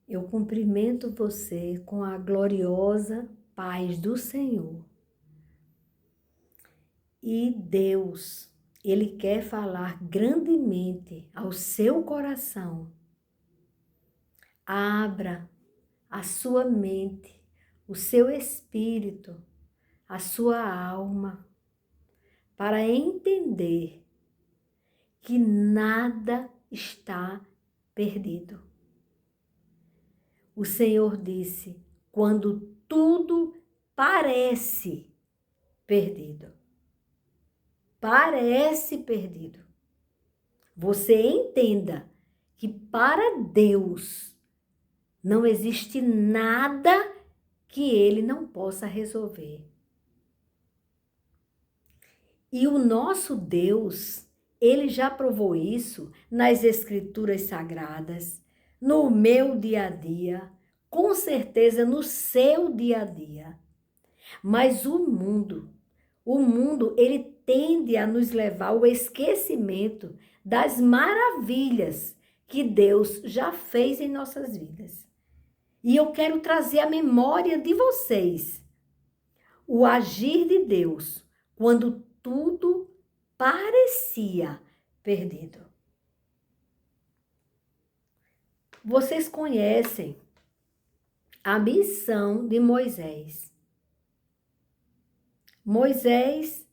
Eu cumprimento você com a gloriosa paz do Senhor. E Deus, Ele quer falar grandemente ao seu coração. Abra a sua mente, o seu espírito, a sua alma, para entender que nada está perdido. O Senhor disse, quando tudo parece perdido. Parece perdido. Você entenda que para Deus não existe nada que Ele não possa resolver. E o nosso Deus, Ele já provou isso nas Escrituras Sagradas, no meu dia a dia, com certeza no seu dia a dia. Mas o mundo, ele tende a nos levar ao esquecimento das maravilhas que Deus já fez em nossas vidas. E eu quero trazer à memória de vocês o agir de Deus quando tudo parecia perdido. Vocês conhecem a missão de Moisés. Moisés,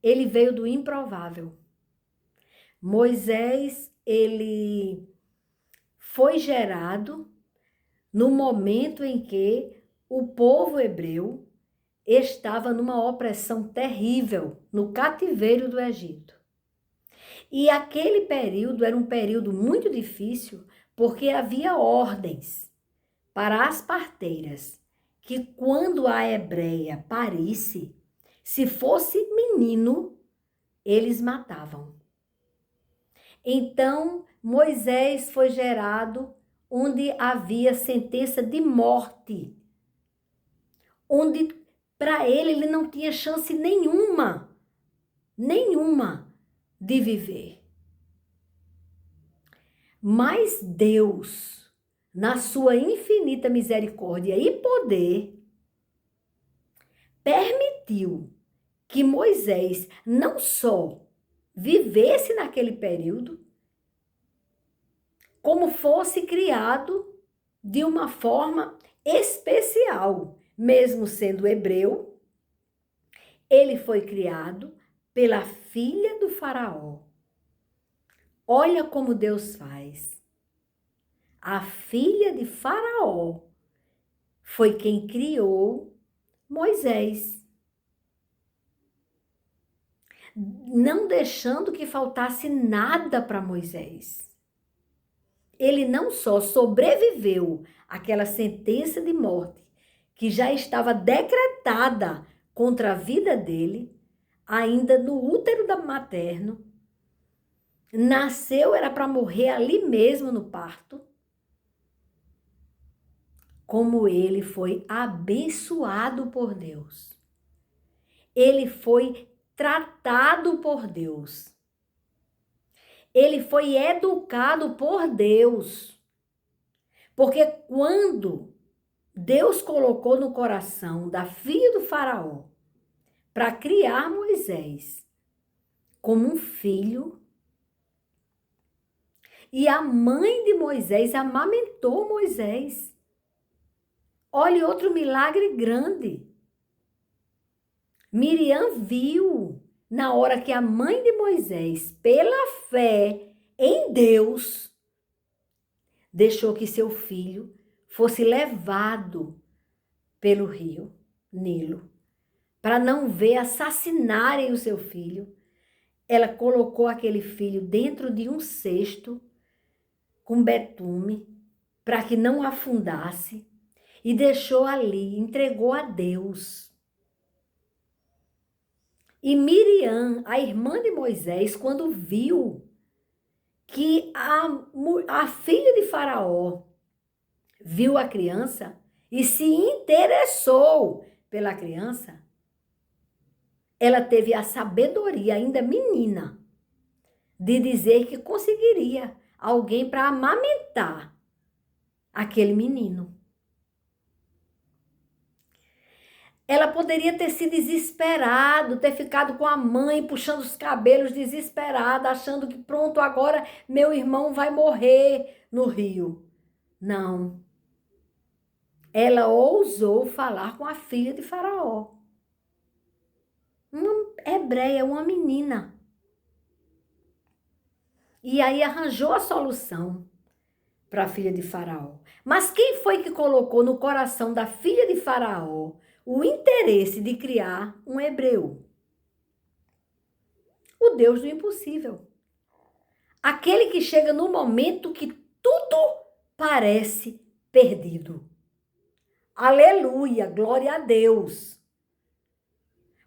ele veio do improvável. Moisés, ele foi gerado no momento em que o povo hebreu estava numa opressão terrível no cativeiro do Egito. E aquele período era um período muito difícil, porque havia ordens para as parteiras que quando a hebreia parisse, se fosse menino, eles matavam. Então, Moisés foi gerado onde havia sentença de morte, onde para ele não tinha chance nenhuma de viver. Mas Deus, na sua infinita misericórdia e poder, permitiu que Moisés não só vivesse naquele período, como fosse criado de uma forma especial. Mesmo sendo hebreu, ele foi criado pela filha do faraó. Olha como Deus faz. A filha de Faraó foi quem criou Moisés, não deixando que faltasse nada para Moisés. Ele não só sobreviveu àquela sentença de morte que já estava decretada contra a vida dele, ainda no útero da materno, nasceu, era para morrer ali mesmo no parto, como ele foi abençoado por Deus. Ele foi tratado por Deus. Ele foi educado por Deus. Porque quando Deus colocou no coração da filha do faraó para criar Moisés como um filho, e a mãe de Moisés amamentou Moisés. Olha outro milagre grande. Miriam viu na hora que a mãe de Moisés, pela fé em Deus, deixou que seu filho fosse levado pelo rio Nilo, para não ver assassinarem o seu filho. Ela colocou aquele filho dentro de um cesto com betume, para que não afundasse, e deixou ali, entregou a Deus. E Miriam, a irmã de Moisés, quando viu que a filha de Faraó viu a criança e se interessou pela criança, ela teve a sabedoria, ainda menina, de dizer que conseguiria alguém para amamentar aquele menino. Ela poderia ter se desesperado, ter ficado com a mãe, puxando os cabelos, desesperada, achando que pronto, agora meu irmão vai morrer no rio. Não. Ela ousou falar com a filha de Faraó. Uma hebreia, uma menina. E aí arranjou a solução para a filha de Faraó. Mas quem foi que colocou no coração da filha de Faraó o interesse de criar um hebreu? O Deus do impossível. Aquele que chega no momento que tudo parece perdido. Aleluia, glória a Deus.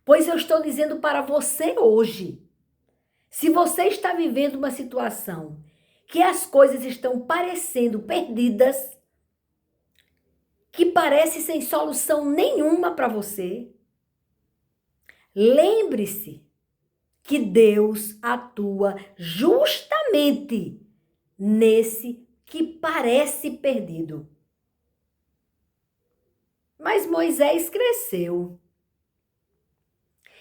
Pois eu estou dizendo para você hoje, se você está vivendo uma situação que as coisas estão parecendo perdidas, que parece sem solução nenhuma para você, lembre-se que Deus atua justamente nesse que parece perdido. Mas Moisés cresceu.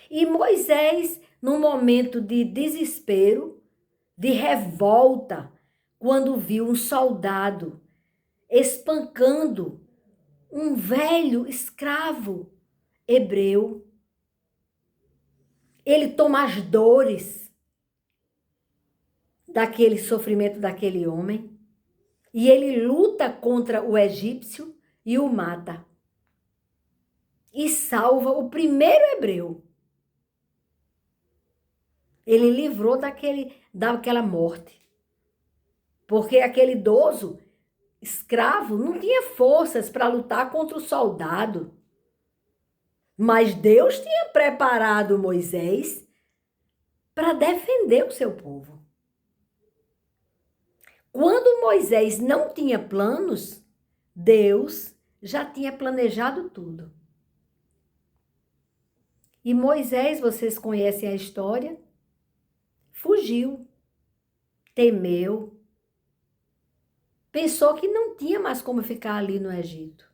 E Moisés, num momento de desespero, de revolta, quando viu um soldado espancando um velho escravo hebreu, ele toma as dores daquele sofrimento daquele homem e ele luta contra o egípcio e o mata. E salva o primeiro hebreu. Ele livrou daquela morte. Porque aquele idoso escravo não tinha forças para lutar contra o soldado. Mas Deus tinha preparado Moisés para defender o seu povo. Quando Moisés não tinha planos, Deus já tinha planejado tudo. E Moisés, vocês conhecem a história, fugiu, temeu, pensou que não tinha mais como ficar ali no Egito.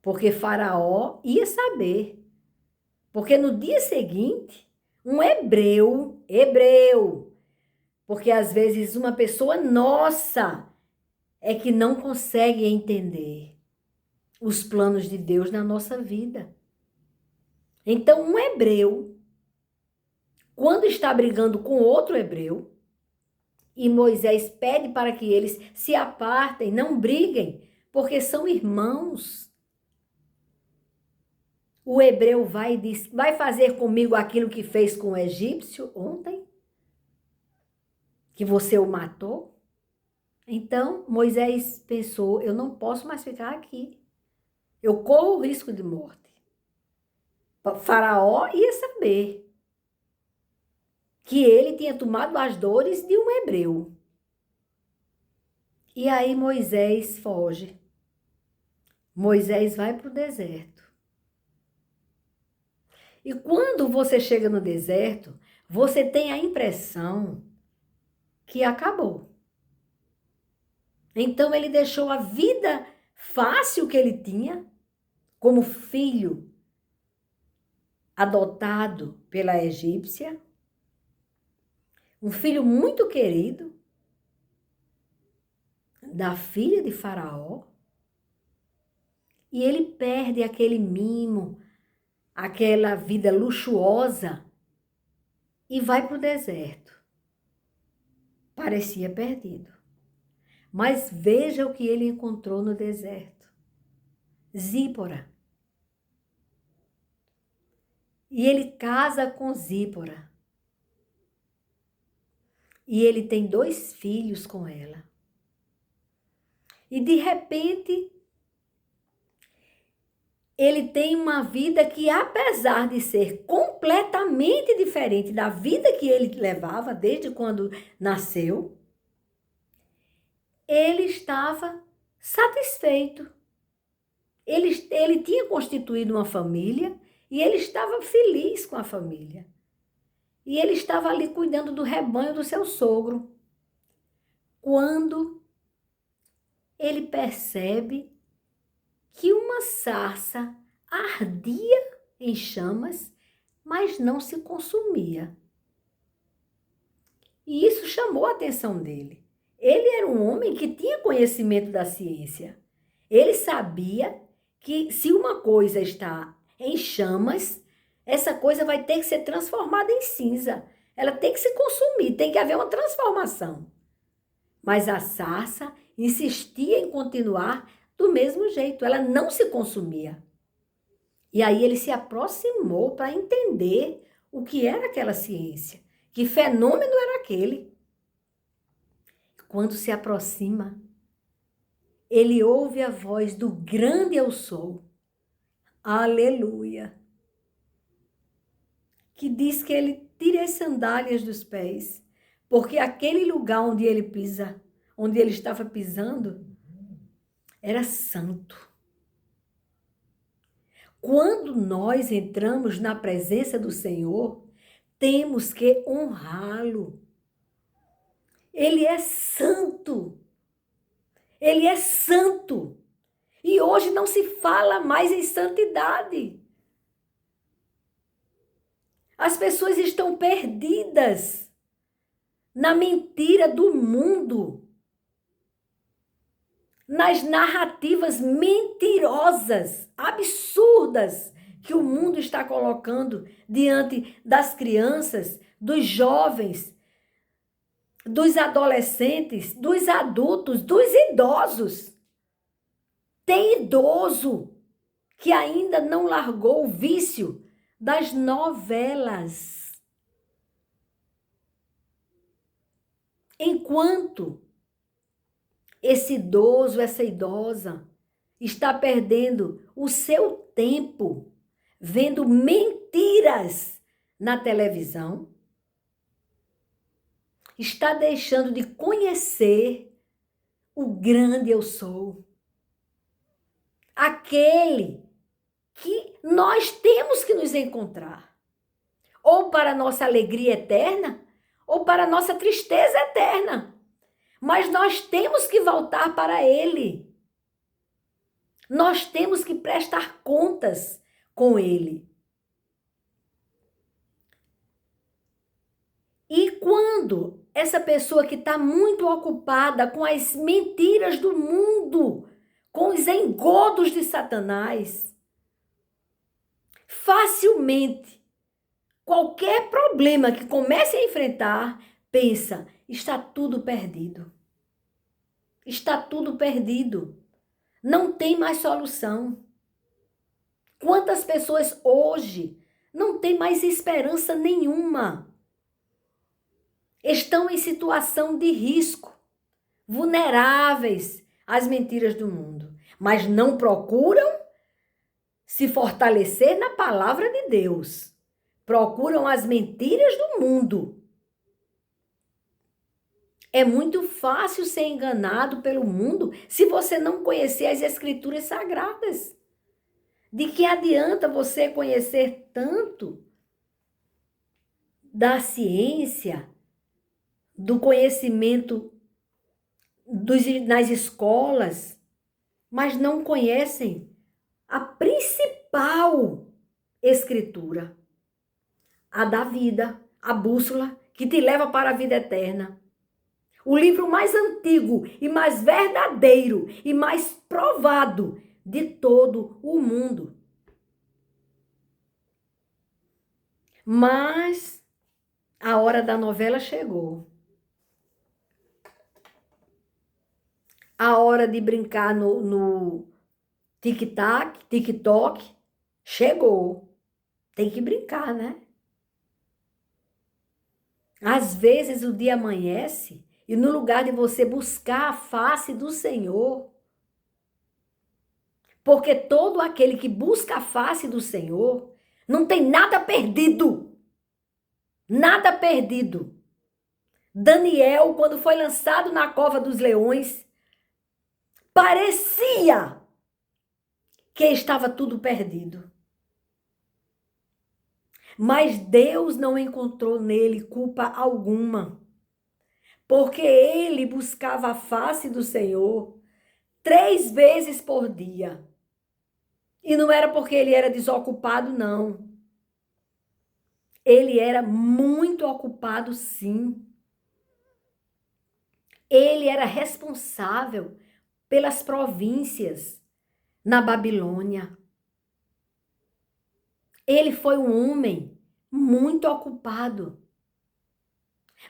Porque Faraó ia saber. Porque no dia seguinte, um hebreu, porque às vezes uma pessoa nossa é que não consegue entender os planos de Deus na nossa vida. Então, um hebreu, quando está brigando com outro hebreu, e Moisés pede para que eles se apartem, não briguem, porque são irmãos. O hebreu vai e diz, vai fazer comigo aquilo que fez com o egípcio ontem? Que você o matou? Então, Moisés pensou, eu não posso mais ficar aqui. Eu corro o risco de morte. Faraó ia saber que ele tinha tomado as dores de um hebreu. E aí Moisés foge. Moisés vai para o deserto. E quando você chega no deserto, você tem a impressão que acabou. Então ele deixou a vida fácil que ele tinha, como filho adotado pela egípcia, um filho muito querido da filha de Faraó, e ele perde aquele mimo, aquela vida luxuosa e vai para o deserto. Parecia perdido. Mas veja o que ele encontrou no deserto. Zípora. E ele casa com Zípora. E ele tem 2 filhos com ela. E de repente, ele tem uma vida que, apesar de ser completamente diferente da vida que ele levava desde quando nasceu, ele estava satisfeito. Ele tinha constituído uma família e ele estava feliz com a família. E ele estava ali cuidando do rebanho do seu sogro. Quando ele percebe que uma sarça ardia em chamas, mas não se consumia. E isso chamou a atenção dele. Ele era um homem que tinha conhecimento da ciência. Ele sabia que se uma coisa está em chamas, essa coisa vai ter que ser transformada em cinza. Ela tem que se consumir, tem que haver uma transformação. Mas a sarça insistia em continuar do mesmo jeito, ela não se consumia. E aí ele se aproximou para entender o que era aquela ciência, que fenômeno era aquele. Quando se aproxima, ele ouve a voz do grande eu sou, aleluia, que diz que ele tira as sandálias dos pés, porque aquele lugar onde ele pisa, onde ele estava pisando, era santo. Quando nós entramos na presença do Senhor, temos que honrá-lo. Ele é santo. Ele é santo. E hoje não se fala mais em santidade. As pessoas estão perdidas na mentira do mundo, nas narrativas mentirosas, absurdas, que o mundo está colocando diante das crianças, dos jovens, dos adolescentes, dos adultos, dos idosos. Tem idoso que ainda não largou o vício das novelas. Enquanto esse idoso, essa idosa, está perdendo o seu tempo vendo mentiras na televisão, está deixando de conhecer o grande eu sou. Aquele que nós temos que nos encontrar, ou para a nossa alegria eterna, ou para a nossa tristeza eterna. Mas nós temos que voltar para Ele. Nós temos que prestar contas com Ele. E quando essa pessoa que está muito ocupada com as mentiras do mundo, com os engodos de Satanás, facilmente, qualquer problema que comece a enfrentar, pensa, está tudo perdido. Está tudo perdido. Não tem mais solução. Quantas pessoas hoje não têm mais esperança nenhuma? Estão em situação de risco, vulneráveis às mentiras do mundo, mas não procuram se fortalecer na palavra de Deus. Procuram as mentiras do mundo. É muito fácil ser enganado pelo mundo se você não conhecer as Escrituras Sagradas. De que adianta você conhecer tanto da ciência, do conhecimento nas escolas, mas não conhecem a principal Escritura, a da vida, a bússola que te leva para a vida eterna. O livro mais antigo e mais verdadeiro e mais provado de todo o mundo. Mas a hora da novela chegou. A hora de brincar no TikTok, chegou. Tem que brincar, né? Às vezes o dia amanhece e no lugar de você buscar a face do Senhor, porque todo aquele que busca a face do Senhor não tem nada perdido. Nada perdido. Daniel, quando foi lançado na cova dos leões, parecia que estava tudo perdido. Mas Deus não encontrou nele culpa alguma, porque ele buscava a face do Senhor 3 vezes por dia. E não era porque ele era desocupado, não. Ele era muito ocupado, sim. Ele era responsável pelas províncias na Babilônia. Ele foi um homem muito ocupado.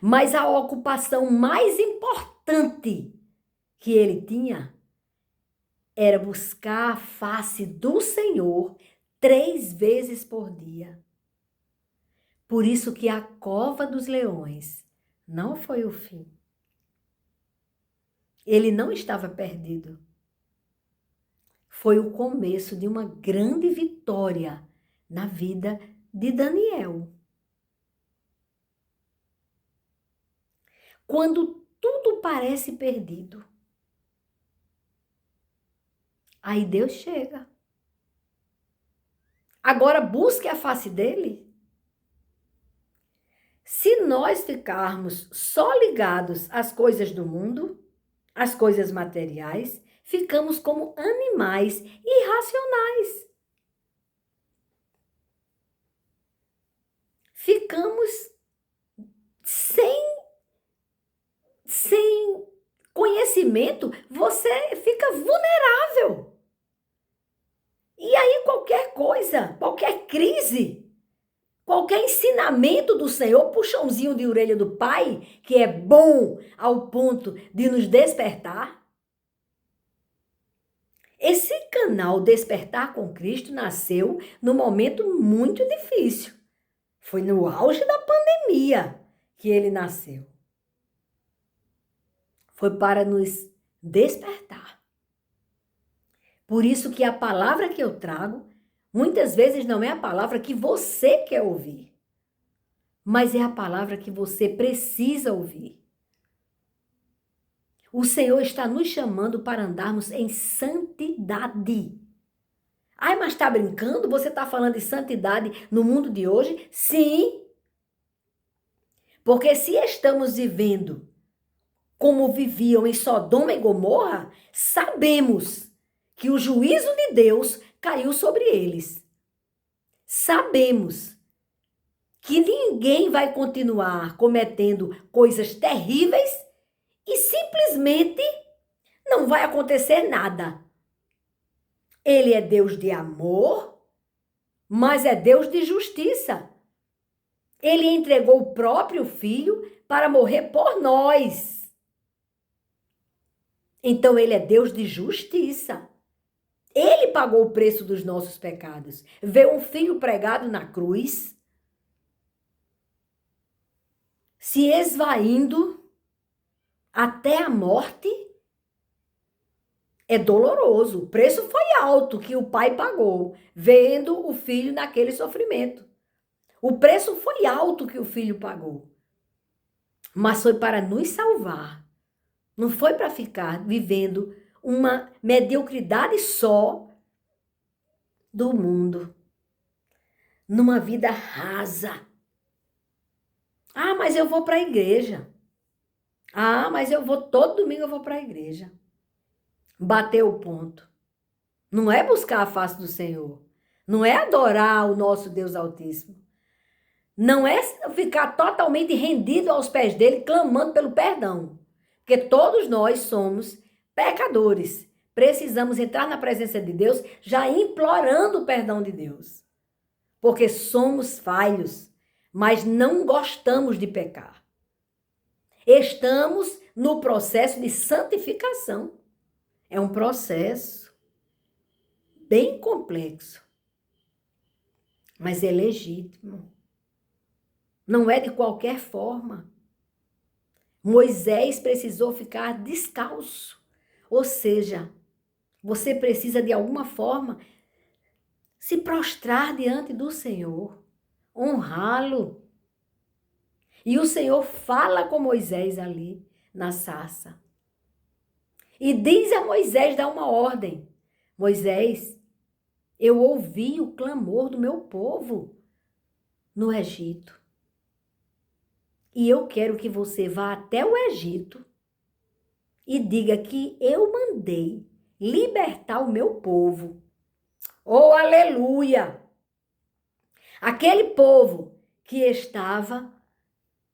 Mas a ocupação mais importante que ele tinha era buscar a face do Senhor 3 vezes por dia. Por isso que a cova dos leões não foi o fim. Ele não estava perdido. Foi o começo de uma grande vitória na vida de Daniel. Quando tudo parece perdido, aí Deus chega. Agora busque a face dele. Se nós ficarmos só ligados às coisas do mundo, às coisas materiais, ficamos como animais irracionais. Ficamos sem conhecimento, você fica vulnerável. E aí qualquer coisa, qualquer crise, qualquer ensinamento do Senhor, puxãozinho de orelha do Pai, que é bom ao ponto de nos despertar. Esse canal Despertar com Cristo nasceu num momento muito difícil. Foi no auge da pandemia que ele nasceu. Foi para nos despertar. Por isso que a palavra que eu trago, muitas vezes não é a palavra que você quer ouvir, mas é a palavra que você precisa ouvir. O Senhor está nos chamando para andarmos em santidade. Ai, mas está brincando? Você está falando de santidade no mundo de hoje? Sim. Porque se estamos vivendo como viviam em Sodoma e Gomorra, sabemos que o juízo de Deus caiu sobre eles. Sabemos que ninguém vai continuar cometendo coisas terríveis e simplesmente não vai acontecer nada. Ele é Deus de amor, mas é Deus de justiça. Ele entregou o próprio filho para morrer por nós. Então ele é Deus de justiça. Ele pagou o preço dos nossos pecados. Veio um filho pregado na cruz, se esvaindo até a morte. É doloroso. O preço foi alto que o pai pagou, vendo o filho naquele sofrimento. O preço foi alto que o filho pagou. Mas foi para nos salvar. Não foi para ficar vivendo uma mediocridade só do mundo. Numa vida rasa. Ah, mas eu vou para a igreja. Ah, mas todo domingo eu vou para a igreja. Bateu o ponto. Não é buscar a face do Senhor. Não é adorar o nosso Deus Altíssimo. Não é ficar totalmente rendido aos pés dele, clamando pelo perdão. Porque todos nós somos pecadores. Precisamos entrar na presença de Deus já implorando o perdão de Deus. Porque somos falhos, mas não gostamos de pecar. Estamos no processo de santificação. É um processo bem complexo, mas é legítimo. Não é de qualquer forma. Moisés precisou ficar descalço. Ou seja, você precisa de alguma forma se prostrar diante do Senhor, honrá-lo. E o Senhor fala com Moisés ali na sarça. E diz a Moisés, dá uma ordem. Moisés, eu ouvi o clamor do meu povo no Egito. E eu quero que você vá até o Egito e diga que eu mandei libertar o meu povo. Oh, aleluia! Aquele povo que estava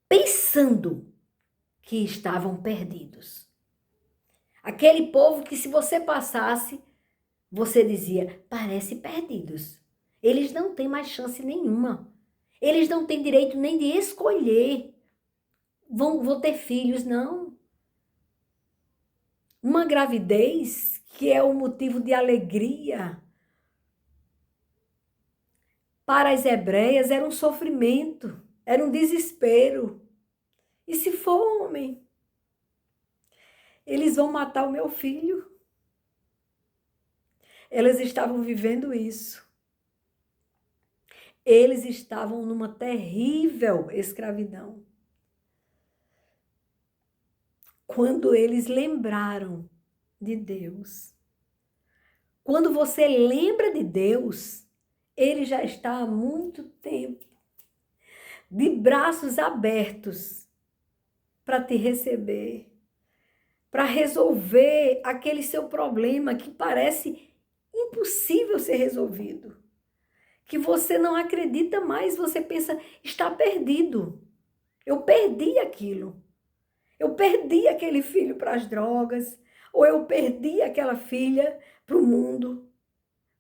pensando que estavam perdidos. Aquele povo que, se você passasse, você dizia, parece perdidos. Eles não têm mais chance nenhuma. Eles não têm direito nem de escolher. Vão ter filhos, não. Uma gravidez que é um motivo de alegria. Para as hebreias era um sofrimento, era um desespero. E se for homem? Eles vão matar o meu filho. Elas estavam vivendo isso. Eles estavam numa terrível escravidão. Quando eles lembraram de Deus. Quando você lembra de Deus, Ele já está há muito tempo de braços abertos para te receber, para resolver aquele seu problema que parece impossível ser resolvido. Que você não acredita mais, você pensa, está perdido. Eu perdi aquilo. Eu perdi aquele filho para as drogas, ou eu perdi aquela filha para o mundo.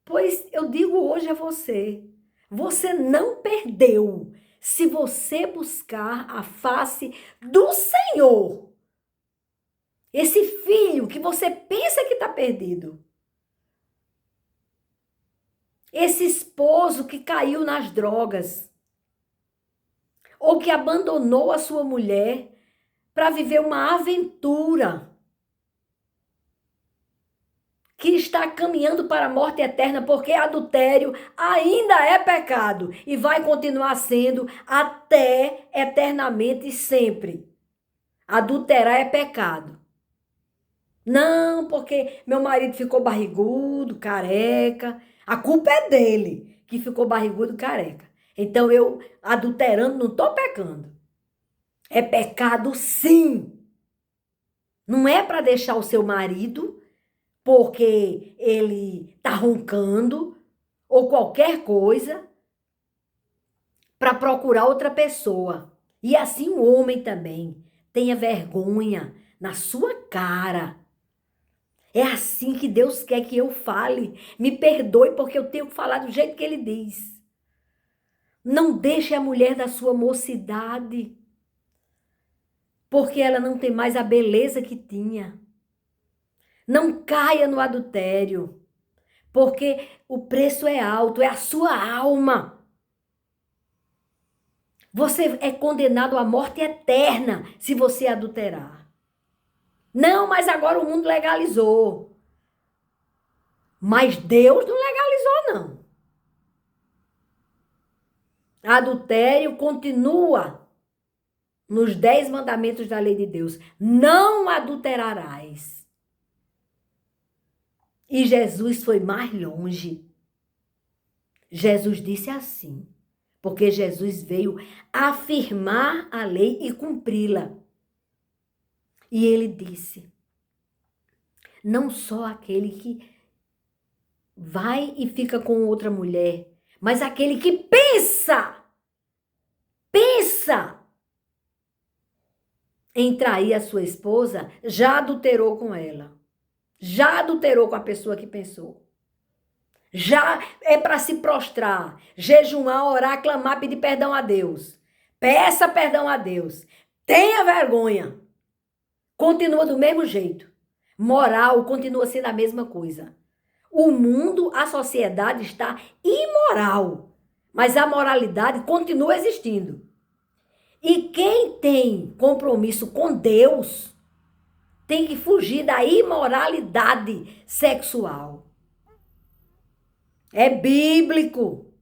Pois eu digo hoje a você, você não perdeu se você buscar a face do Senhor. Esse filho que você pensa que está perdido. Esse esposo que caiu nas drogas. Ou que abandonou a sua mulher para viver uma aventura. Que está caminhando para a morte eterna, porque adultério ainda é pecado e vai continuar sendo até eternamente e sempre. Adulterar é pecado. Não, porque meu marido ficou barrigudo, careca. A culpa é dele, que ficou barrigudo, careca. Então eu, adulterando, não estou pecando. É pecado, sim. Não é para deixar o seu marido porque ele está roncando ou qualquer coisa para procurar outra pessoa. E assim o homem também. Tenha vergonha na sua cara. É assim que Deus quer que eu fale. Me perdoe porque eu tenho que falar do jeito que Ele diz. Não deixe a mulher da sua mocidade, porque ela não tem mais a beleza que tinha. Não caia no adultério, porque o preço é alto, é a sua alma. Você é condenado à morte eterna se você adulterar. Não, mas agora o mundo legalizou. Mas Deus não legalizou, não. Adultério continua nos 10 mandamentos da lei de Deus. Não adulterarás. E Jesus foi mais longe. Jesus disse assim, porque Jesus veio afirmar a lei e cumpri-la. E ele disse, não só aquele que vai e fica com outra mulher, mas aquele que pensa em trair a sua esposa, já adulterou com ela. Já adulterou com a pessoa que pensou. Já é para se prostrar, jejuar, orar, clamar, pedir perdão a Deus. Peça perdão a Deus. Tenha vergonha. Continua do mesmo jeito. Moral continua sendo a mesma coisa. O mundo, a sociedade está imoral, mas a moralidade continua existindo. E quem tem compromisso com Deus tem que fugir da imoralidade sexual. É bíblico.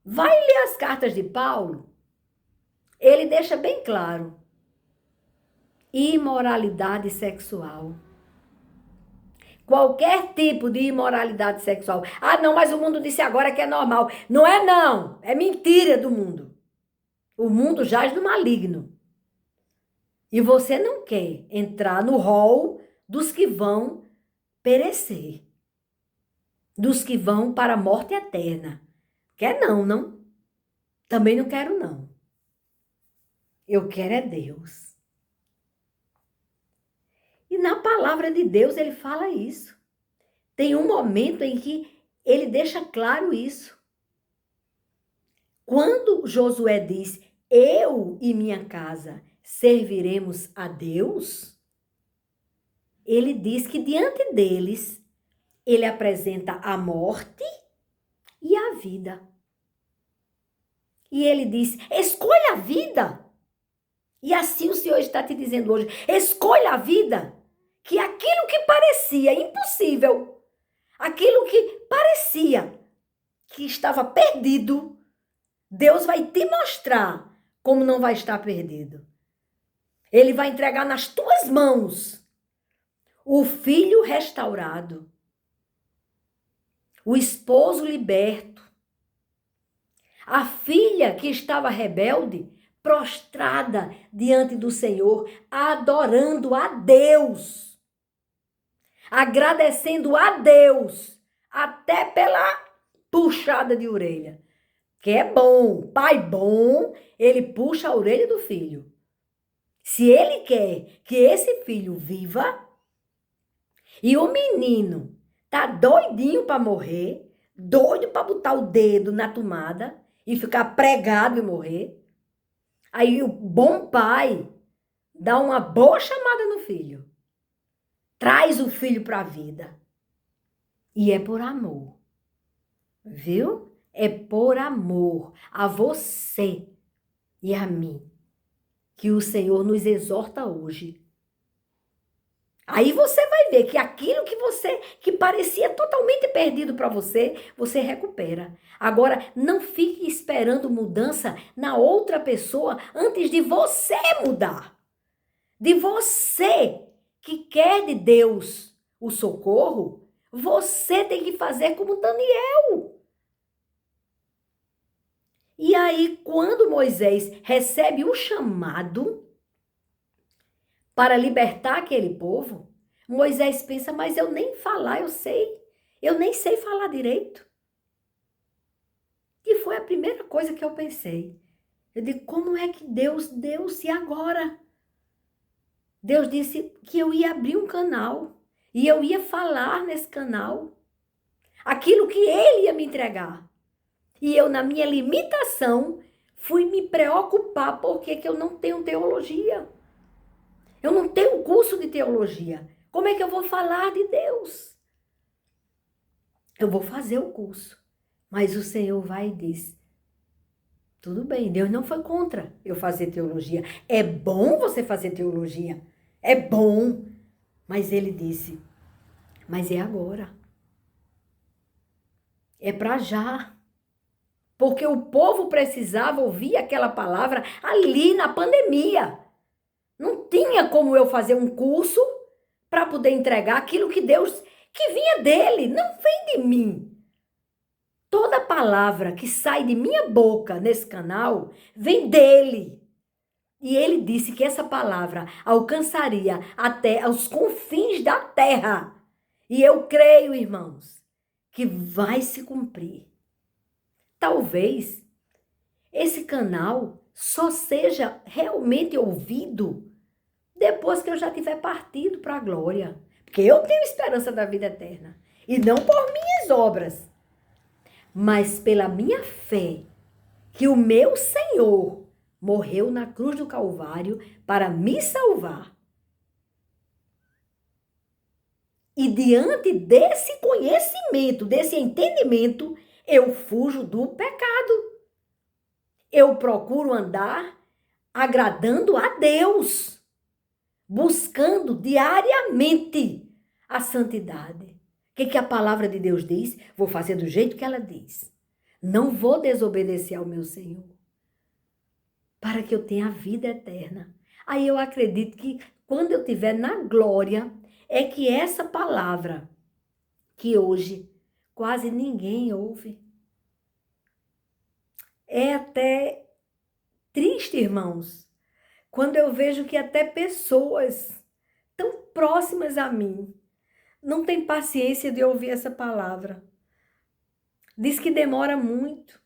Vai ler as cartas de Paulo. Ele deixa bem claro. Imoralidade sexual. Qualquer tipo de imoralidade sexual. Ah, não, mas o mundo disse agora que é normal. Não é não. É mentira do mundo. O mundo jaz do maligno. E você não quer entrar no rol dos que vão perecer, dos que vão para a morte eterna. Quer não, não? Também não quero, não. Eu quero é Deus. E na palavra de Deus ele fala isso. Tem um momento em que ele deixa claro isso. Quando Josué diz, eu e minha casa serviremos a Deus, ele diz que diante deles, ele apresenta a morte e a vida. E ele diz, escolha a vida. E assim o Senhor está te dizendo hoje, escolha a vida, que aquilo que parecia impossível, aquilo que parecia que estava perdido, Deus vai te mostrar como não vai estar perdido. Ele vai entregar nas tuas mãos o filho restaurado, o esposo liberto, a filha que estava rebelde, prostrada diante do Senhor, adorando a Deus, agradecendo a Deus, até pela puxada de orelha. Que é bom, pai bom, ele puxa a orelha do filho. Se ele quer que esse filho viva, e o menino tá doidinho para morrer, doido para botar o dedo na tomada e ficar pregado e morrer, aí o bom pai dá uma boa chamada no filho. Traz o filho para a vida. E é por amor. Viu? É por amor a você e a mim que o Senhor nos exorta hoje. Aí você vai ver que aquilo que parecia totalmente perdido para você, você recupera. Agora, não fique esperando mudança na outra pessoa antes de você mudar. De você que quer de Deus o socorro, você tem que fazer como Daniel. E aí, quando Moisés recebe o chamado para libertar aquele povo, Moisés pensa, mas eu nem falar, eu nem sei falar direito. E foi a primeira coisa que eu pensei. Eu digo, como é que Deus deu-se agora? Deus disse que eu ia abrir um canal e eu ia falar nesse canal aquilo que ele ia me entregar. E eu, na minha limitação, fui me preocupar porque que eu não tenho teologia. Eu não tenho curso de teologia. Como é que eu vou falar de Deus? Eu vou fazer o curso. Mas o Senhor vai e diz, tudo bem, Deus não foi contra eu fazer teologia. É bom você fazer teologia. É bom. Mas ele disse, mas é agora. É para já. Porque o povo precisava ouvir aquela palavra ali na pandemia. Não tinha como eu fazer um curso para poder entregar aquilo que Deus, que vinha dele, não vem de mim. Toda palavra que sai de minha boca nesse canal vem dele. E ele disse que essa palavra alcançaria até aos confins da terra. E eu creio, irmãos, que vai se cumprir. Talvez esse canal só seja realmente ouvido depois que eu já tiver partido para a glória. Porque eu tenho esperança da vida eterna. E não por minhas obras, mas pela minha fé, que o meu Senhor morreu na cruz do Calvário para me salvar. E diante desse conhecimento, desse entendimento, eu fujo do pecado. Eu procuro andar agradando a Deus, buscando diariamente a santidade. O que a palavra de Deus diz? Vou fazer do jeito que ela diz. Não vou desobedecer ao meu Senhor, para que eu tenha a vida eterna. Aí eu acredito que quando eu estiver na glória, é que essa palavra, que hoje quase ninguém ouve, é até triste, irmãos, quando eu vejo que até pessoas tão próximas a mim não tem paciência de ouvir essa palavra. Diz que demora muito,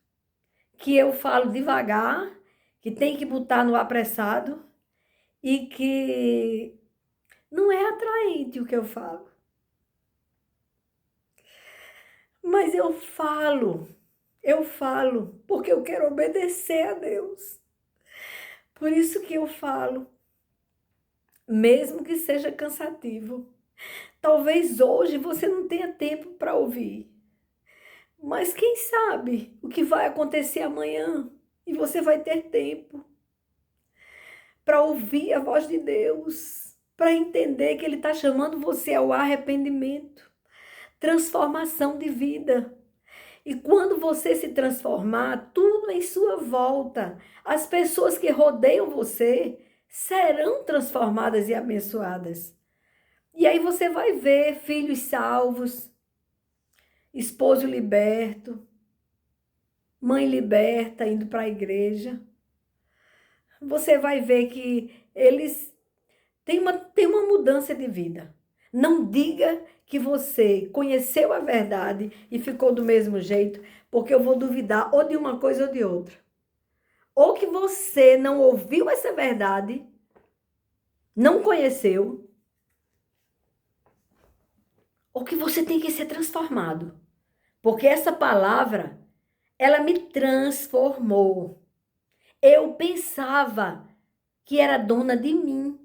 que eu falo devagar, que tem que botar no apressado e que não é atraente o que eu falo. Mas eu falo, porque eu quero obedecer a Deus. Por isso que eu falo, mesmo que seja cansativo. Talvez hoje você não tenha tempo para ouvir, mas quem sabe o que vai acontecer amanhã e você vai ter tempo para ouvir a voz de Deus, para entender que Ele está chamando você ao arrependimento, transformação de vida. E quando você se transformar, tudo em sua volta, as pessoas que rodeiam você serão transformadas e abençoadas. E aí você vai ver filhos salvos, esposo liberto, mãe liberta indo para a igreja. Você vai ver que eles têm uma mudança de vida. Não diga que você conheceu a verdade e ficou do mesmo jeito, porque eu vou duvidar ou de uma coisa ou de outra. Ou que você não ouviu essa verdade, não conheceu, ou que você tem que ser transformado. Porque essa palavra, ela me transformou. Eu pensava que era dona de mim.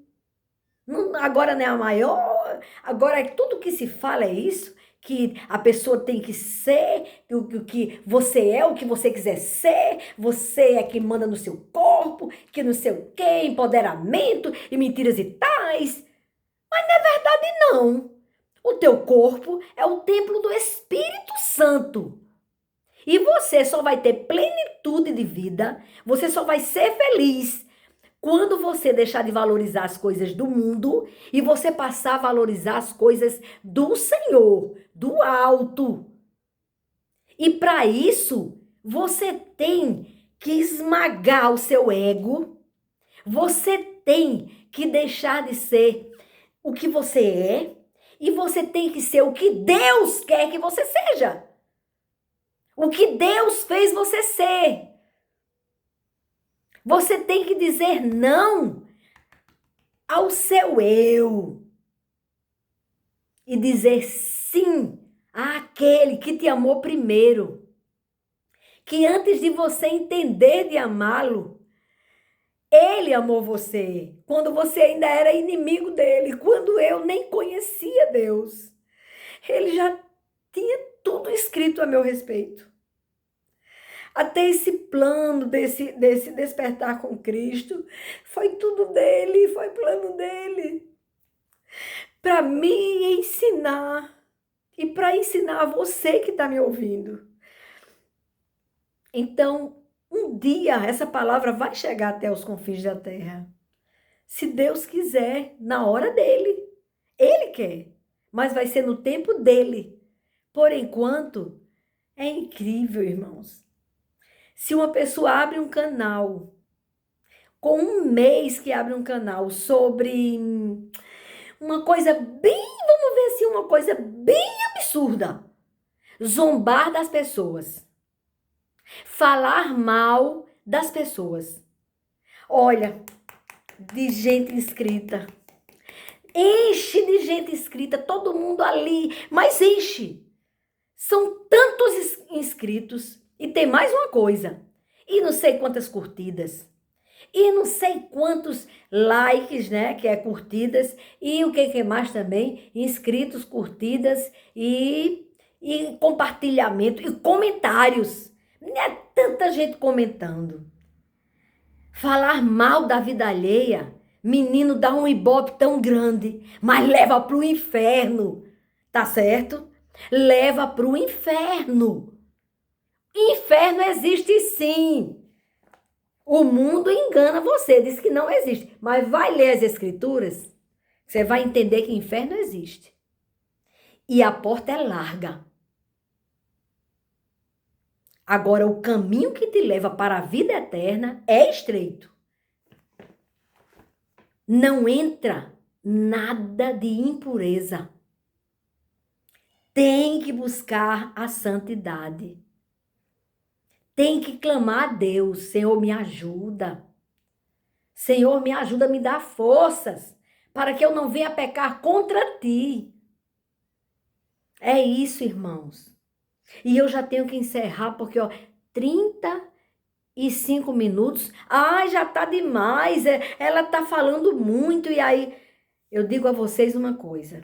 Agora não é a maior, agora tudo que se fala é isso, que a pessoa tem que ser, o que você é, o que você quiser ser, você é que manda no seu corpo, que não sei o quê, empoderamento e mentiras e tais. Mas não é verdade não. O teu corpo é o templo do Espírito Santo. E você só vai ter plenitude de vida, você só vai ser feliz quando você deixar de valorizar as coisas do mundo e você passar a valorizar as coisas do Senhor, do alto. E para isso, você tem que esmagar o seu ego, você tem que deixar de ser o que você é e você tem que ser o que Deus quer que você seja. O que Deus fez você ser. Você tem que dizer não ao seu eu e dizer sim àquele que te amou primeiro. Que antes de você entender de amá-lo, ele amou você. Quando você ainda era inimigo dele, quando eu nem conhecia Deus. Ele já tinha tudo escrito a meu respeito. Até esse plano desse despertar com Cristo, foi tudo dele, foi plano dele. Para me ensinar e para ensinar a você que está me ouvindo. Então, um dia essa palavra vai chegar até os confins da terra. Se Deus quiser, na hora dele. Ele quer, mas vai ser no tempo dele. Por enquanto, é incrível, irmãos. Se uma pessoa abre um canal, com um mês que abre um canal sobre uma coisa bem, vamos ver assim, uma coisa bem absurda. Zombar das pessoas. Falar mal das pessoas. Olha, de gente inscrita. Enche de gente inscrita, todo mundo ali, mas enche. São tantos inscritos. E tem mais uma coisa. E não sei quantas curtidas. E não sei quantos likes, né? Que é curtidas. E o que mais também? Inscritos, curtidas e compartilhamento e comentários. Não é tanta gente comentando. Falar mal da vida alheia, menino dá um ibope tão grande, mas leva pro inferno. Tá certo? Leva pro inferno. Inferno existe sim. O mundo engana você, diz que não existe. Mas vai ler as escrituras, você vai entender que inferno existe. E a porta é larga. Agora, o caminho que te leva para a vida eterna é estreito. Não entra nada de impureza. tem que buscar a santidade. Tem que clamar a Deus, Senhor, me ajuda. Senhor, me ajuda, me dá forças para que eu não venha pecar contra ti. É isso, irmãos. E eu já tenho que encerrar, porque, 35 minutos. Ai, já tá demais. Ela tá falando muito. E aí, eu digo a vocês uma coisa.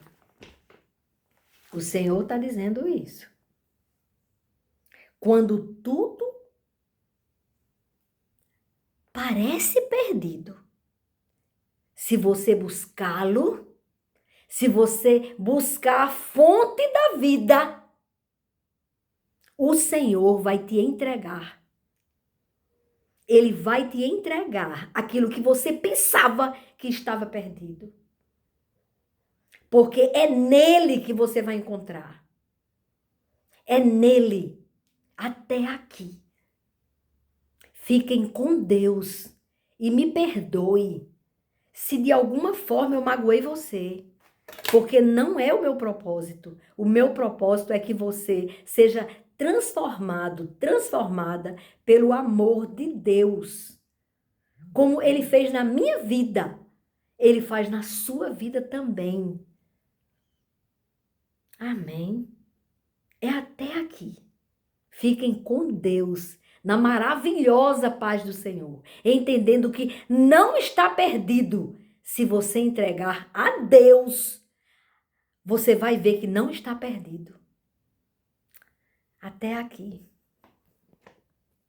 O Senhor está dizendo isso. Quando tudo parece perdido, se você buscá-lo, se você buscar a fonte da vida, o Senhor vai te entregar. Ele vai te entregar aquilo que você pensava que estava perdido. Porque é nele que você vai encontrar. É nele. Até aqui. Fiquem com Deus e me perdoe se de alguma forma eu magoei você. Porque não é o meu propósito. O meu propósito é que você seja transformado, transformada pelo amor de Deus. Como ele fez na minha vida, ele faz na sua vida também. Amém? É até aqui. Fiquem com Deus, na maravilhosa paz do Senhor, entendendo que não está perdido. Se você entregar a Deus, você vai ver que não está perdido. Até aqui.